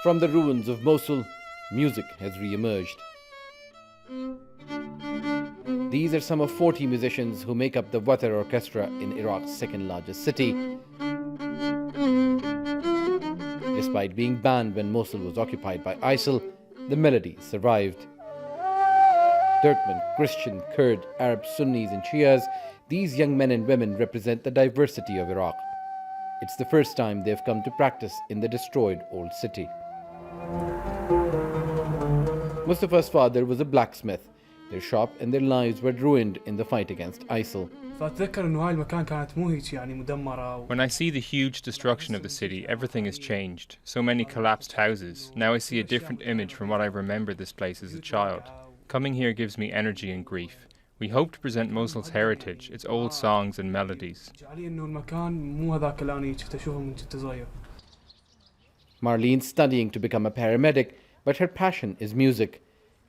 From the ruins of Mosul, music has re-emerged. These are some of 40 musicians who make up the Watar orchestra in Iraq's second largest city. Despite being banned when Mosul was occupied by ISIL, the melody survived. Turkmen, Christian, Kurd, Arab, Sunnis and Shias, these young men and women represent the diversity of Iraq. It's the first time they've come to practice in the destroyed Old City. Mustafa's father was a blacksmith. Their shop and their lives were ruined in the fight against ISIL. When I see the huge destruction of the city, everything has changed. So many collapsed houses. Now I see a different image from what I remember this place as a child. Coming here gives me energy and grief. We hope to present Mosul's heritage, its old songs and melodies. Marlene's studying to become a paramedic, but her passion is music.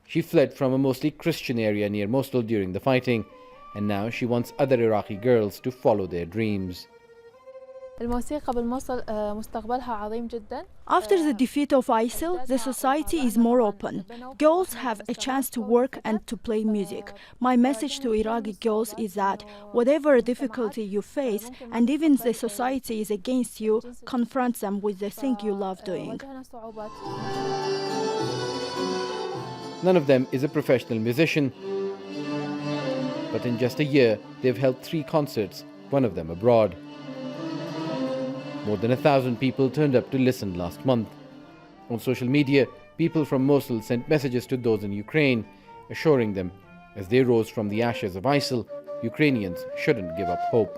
She fled from a mostly Christian area near Mosul during the fighting, and now she wants other Iraqi girls to follow their dreams. After the defeat of ISIL, the society is more open. Girls have a chance to work and to play music. My message to Iraqi girls is that whatever difficulty you face, and even the society is against you, confront them with the thing you love doing. None of them is a professional musician, but in just a year, they've held 3 concerts, one of them abroad. More than 1,000 people turned up to listen last month. On social media, people from Mosul sent messages to those in Ukraine, assuring them, as they rose from the ashes of ISIL, Ukrainians shouldn't give up hope.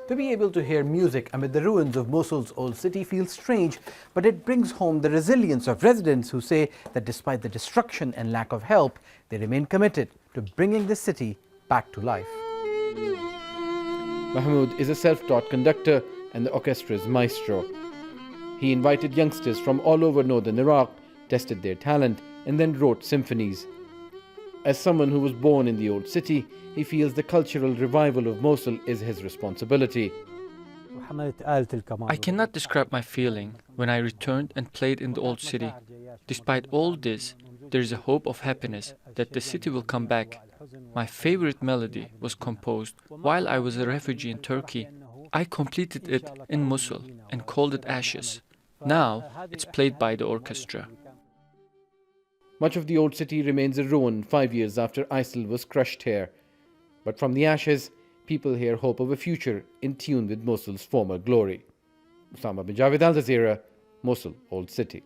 To be able to hear music amid the ruins of Mosul's old city feels strange, but it brings home the resilience of residents who say that despite the destruction and lack of help, they remain committed to bringing the city back to life. MAHMOUD is a self-taught conductor and the orchestra's maestro. He invited youngsters from all over northern Iraq, tested their talent, and then wrote symphonies. As someone who was born in the old city, he feels the cultural revival of Mosul is his responsibility. I cannot describe my feeling when I returned and played in the old city. Despite all this, there is a hope of happiness that the city will come back. My favorite melody was composed while I was a refugee in Turkey. I completed it in Mosul and called it Ashes. Now it's played by the orchestra. Much of the old city remains a ruin 5 years after ISIL was crushed here. But from the ashes, people hear hope of a future in tune with Mosul's former glory. OSAMA bin Javaid, Al Jazeera, Mosul Old City.